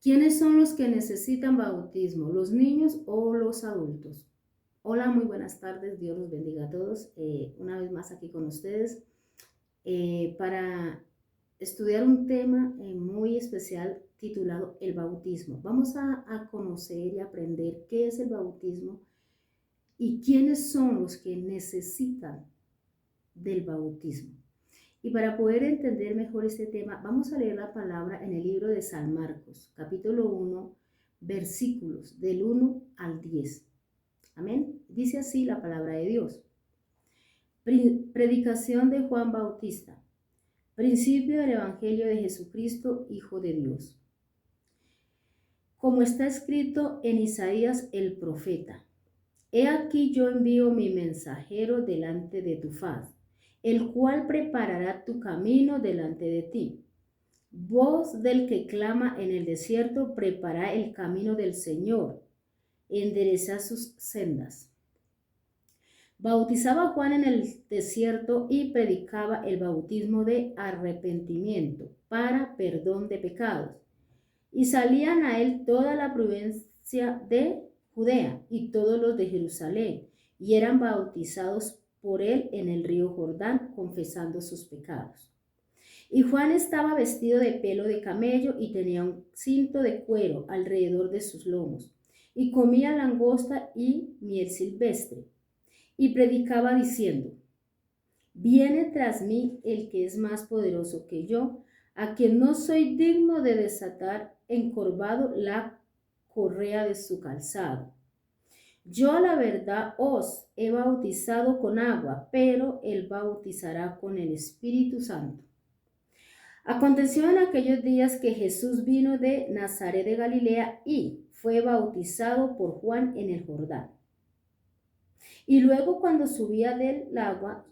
¿Quiénes son los que necesitan bautismo? ¿Los niños o los adultos? Hola, muy buenas tardes. Dios los bendiga a todos. Una vez más aquí con ustedes para estudiar un tema muy especial titulado el bautismo. Vamos a conocer y aprender qué es el bautismo y quiénes son los que necesitan del bautismo. Y para poder entender mejor este tema, vamos a leer la palabra en el libro de San Marcos, capítulo 1, versículos del 1 al 10. Amén. Dice así la palabra de Dios. Predicación de Juan Bautista. Principio del Evangelio de Jesucristo, Hijo de Dios. Como está escrito en Isaías el profeta: He aquí yo envío mi mensajero delante de tu faz, el cual preparará tu camino delante de ti. Voz del que clama en el desierto, prepara el camino del Señor, enderezad sus sendas. Bautizaba Juan en el desierto y predicaba el bautismo de arrepentimiento para perdón de pecados. Y salían a él toda la provincia de Judea y todos los de Jerusalén, y eran bautizados por él en el río Jordán, confesando sus pecados. Y Juan estaba vestido de pelo de camello y tenía un cinto de cuero alrededor de sus lomos, y comía langosta y miel silvestre, y predicaba diciendo: Viene tras mí el que es más poderoso que yo, a quien no soy digno de desatar encorvado la correa de su calzado. Yo a la verdad os he bautizado con agua, pero él bautizará con el Espíritu Santo. Aconteció en aquellos días que Jesús vino de Nazaret de Galilea y fue bautizado por Juan en el Jordán. Y luego cuando subía del agua,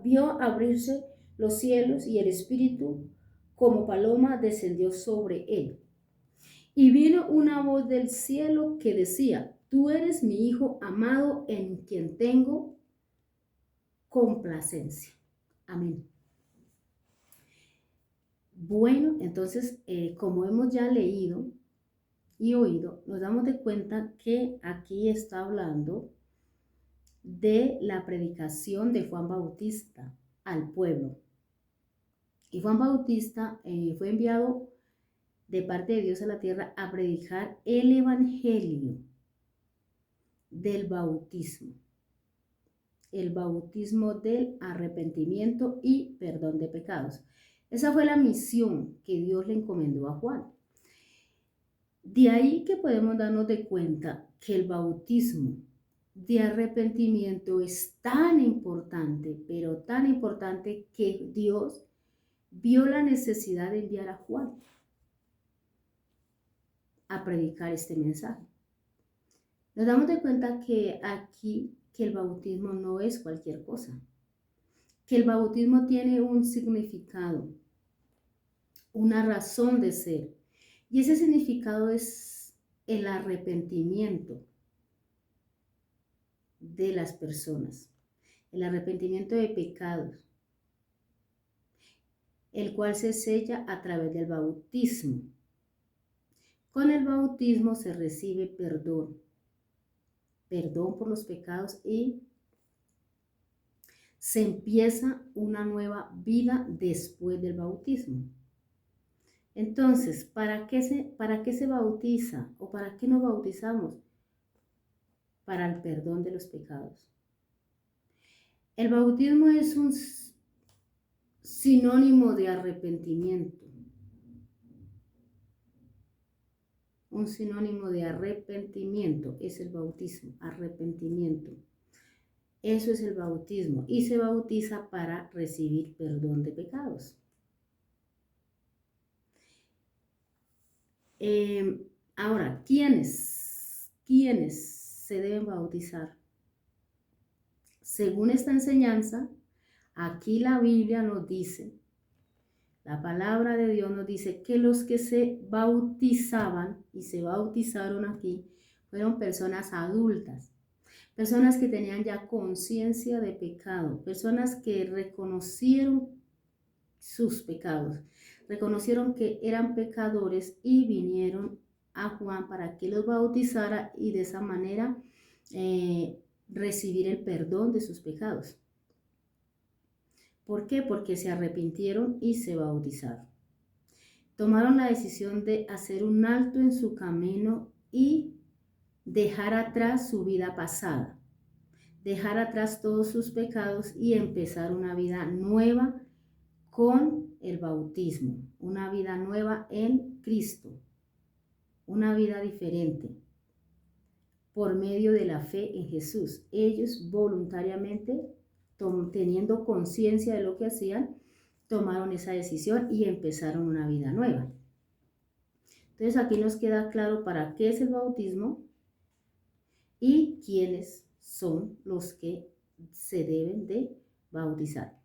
vio abrirse los cielos y el Espíritu como paloma descendió sobre él. Y vino una voz del cielo que decía: Tú eres mi Hijo amado, en quien tengo complacencia. Amén. Bueno, entonces, como hemos ya leído y oído, nos damos de cuenta que aquí está hablando de la predicación de Juan Bautista al pueblo. Y Juan Bautista fue enviado de parte de Dios a la tierra a predicar el evangelio del bautismo, el bautismo del arrepentimiento y perdón de pecados. Esa fue la misión que Dios le encomendó a Juan. De ahí que podemos darnos de cuenta que el bautismo de arrepentimiento es tan importante, pero tan importante que Dios vio la necesidad de enviar a Juan a predicar este mensaje. Nos damos de cuenta que aquí que el bautismo no es cualquier cosa, que el bautismo tiene un significado, una razón de ser, y ese significado es el arrepentimiento de las personas, el arrepentimiento de pecados, el cual se sella a través del bautismo. Con el bautismo se recibe perdón por los pecados y se empieza una nueva vida después del bautismo. Entonces, ¿para qué se bautiza o para qué nos bautizamos? Para el perdón de los pecados. El bautismo es un sinónimo de arrepentimiento. Un sinónimo de arrepentimiento es el bautismo, arrepentimiento. Eso es el bautismo y se bautiza para recibir perdón de pecados. Ahora, ¿quiénes se deben bautizar? Según esta enseñanza, aquí la Biblia nos dice, la palabra de Dios nos dice que los que se bautizaban y se bautizaron aquí fueron personas adultas, personas que tenían ya conciencia de pecado, personas que reconocieron sus pecados, reconocieron que eran pecadores y vinieron a Juan para que los bautizara y de esa manera recibir el perdón de sus pecados. ¿Por qué? Porque se arrepintieron y se bautizaron. Tomaron la decisión de hacer un alto en su camino y dejar atrás su vida pasada, dejar atrás todos sus pecados y empezar una vida nueva con el bautismo, una vida nueva en Cristo, una vida diferente por medio de la fe en Jesús. Ellos voluntariamente, teniendo conciencia de lo que hacían, tomaron esa decisión y empezaron una vida nueva. Entonces aquí nos queda claro para qué es el bautismo y quiénes son los que se deben de bautizar.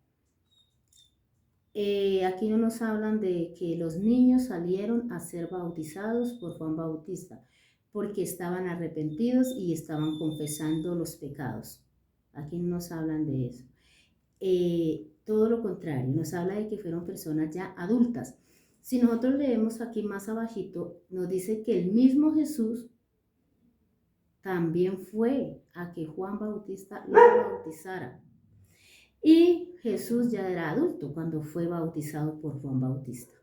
Aquí no nos hablan de que los niños salieron a ser bautizados por Juan Bautista porque estaban arrepentidos y estaban confesando los pecados. Aquí no nos hablan de eso. Todo lo contrario, nos habla de que fueron personas ya adultas. Si nosotros leemos aquí más abajito, nos dice que el mismo Jesús también fue a que Juan Bautista lo bautizara. Y Jesús ya era adulto cuando fue bautizado por Juan Bautista.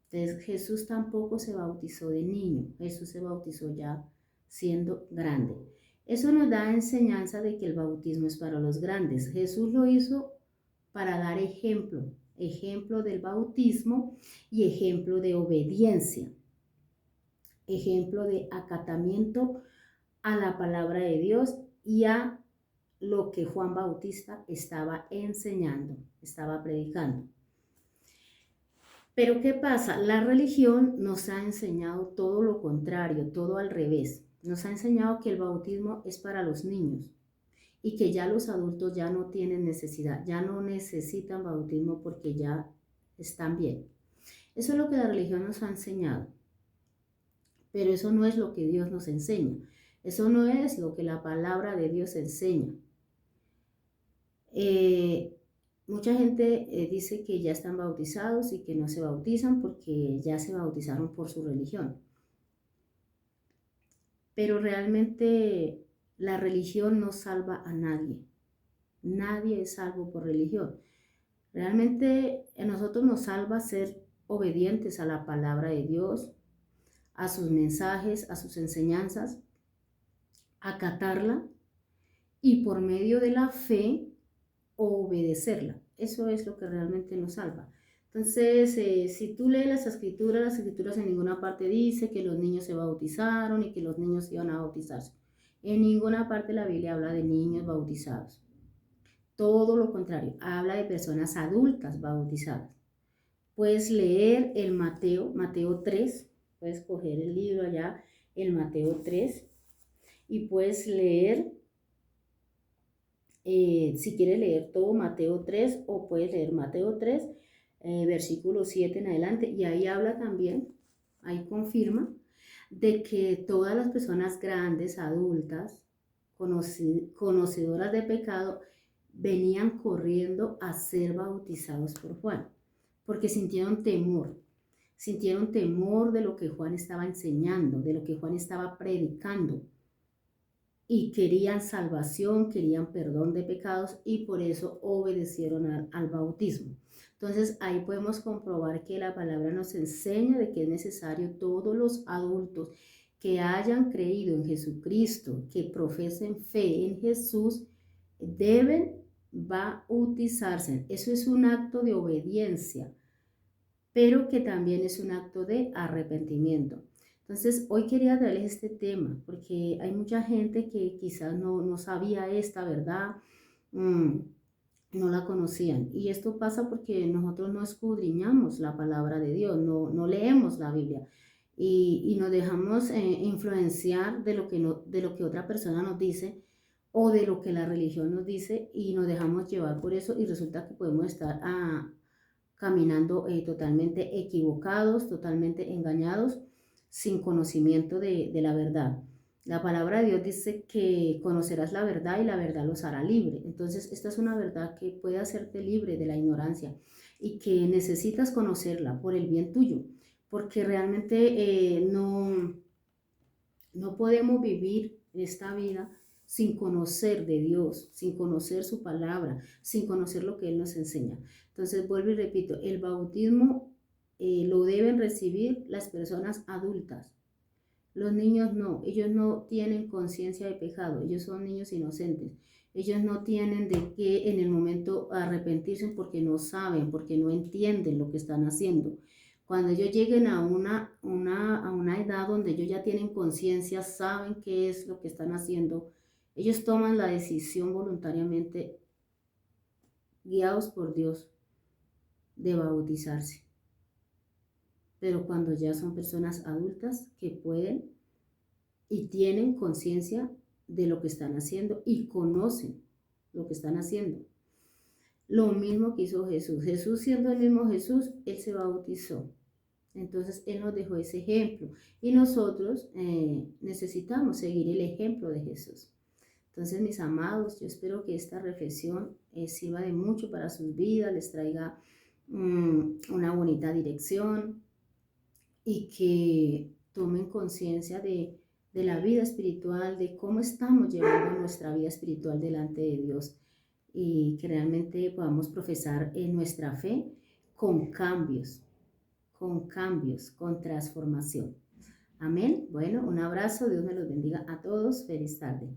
Entonces Jesús tampoco se bautizó de niño, Jesús se bautizó ya siendo grande. Eso nos da enseñanza de que el bautismo es para los grandes. Jesús lo hizo para dar ejemplo del bautismo y ejemplo de obediencia, ejemplo de acatamiento a la palabra de Dios y a lo que Juan Bautista estaba enseñando, estaba predicando. Pero ¿qué pasa? La religión nos ha enseñado todo lo contrario, todo al revés. Nos ha enseñado que el bautismo es para los niños y que ya los adultos ya no tienen necesidad, ya no necesitan bautismo porque ya están bien. Eso es lo que la religión nos ha enseñado, pero eso no es lo que Dios nos enseña. Eso no es lo que la palabra de Dios enseña. Mucha gente dice que ya están bautizados y que no se bautizan porque ya se bautizaron por su religión. Pero realmente la religión no salva a nadie. Nadie es salvo por religión. Realmente a nosotros nos salva ser obedientes a la palabra de Dios, a sus mensajes, a sus enseñanzas, acatarla y por medio de la fe obedecerla. Eso es lo que realmente nos salva. Entonces, si tú lees las escrituras en ninguna parte dice que los niños se bautizaron y que los niños iban a bautizarse. En ninguna parte de la Biblia habla de niños bautizados. Todo lo contrario, habla de personas adultas bautizadas. Puedes leer el Mateo 3, puedes coger el libro allá, el Mateo 3, y puedes leer, si quieres leer todo Mateo 3, o puedes leer Mateo 3, versículo 7 en adelante, y ahí habla también, ahí confirma, de que todas las personas grandes, adultas, conocedoras de pecado, venían corriendo a ser bautizados por Juan, porque sintieron temor de lo que Juan estaba enseñando, de lo que Juan estaba predicando, y querían salvación, querían perdón de pecados, y por eso obedecieron al bautismo. Entonces ahí podemos comprobar que la palabra nos enseña de que es necesario todos los adultos que hayan creído en Jesucristo, que profesen fe en Jesús, deben bautizarse. Eso es un acto de obediencia, pero que también es un acto de arrepentimiento. Entonces, hoy quería traerles este tema, porque hay mucha gente que quizás no sabía esta verdad, no la conocían. Y esto pasa porque nosotros no escudriñamos la palabra de Dios, no leemos la Biblia. Y nos dejamos influenciar de lo que otra persona nos dice, o de lo que la religión nos dice, y nos dejamos llevar por eso, y resulta que podemos estar caminando totalmente equivocados, totalmente engañados, sin conocimiento de la verdad. La palabra de Dios dice que conocerás la verdad y la verdad los hará libre. Entonces, esta es una verdad que puede hacerte libre de la ignorancia. y que necesitas conocerla por el bien tuyo, porque realmente no podemos vivir esta vida sin conocer de Dios, sin conocer su palabra, sin conocer lo que Él nos enseña. Entonces, vuelvo y repito, el bautismo lo deben recibir las personas adultas. Los niños no, ellos no tienen conciencia de pecado, ellos son niños inocentes. Ellos no tienen de qué en el momento arrepentirse porque no saben, porque no entienden lo que están haciendo. Cuando ellos lleguen a una edad donde ellos ya tienen conciencia, saben qué es lo que están haciendo, ellos toman la decisión voluntariamente, guiados por Dios, de bautizarse. Pero cuando ya son personas adultas que pueden y tienen conciencia de lo que están haciendo y conocen lo que están haciendo. Lo mismo que hizo Jesús. Jesús, siendo el mismo Jesús, Él se bautizó. Entonces, Él nos dejó ese ejemplo y nosotros necesitamos seguir el ejemplo de Jesús. Entonces, mis amados, yo espero que esta reflexión sirva de mucho para sus vidas, les traiga una bonita dirección y que tomen conciencia de la vida espiritual, de cómo estamos llevando nuestra vida espiritual delante de Dios y que realmente podamos profesar en nuestra fe con cambios, con transformación. Amén. Bueno, un abrazo, Dios me los bendiga a todos. Feliz tarde.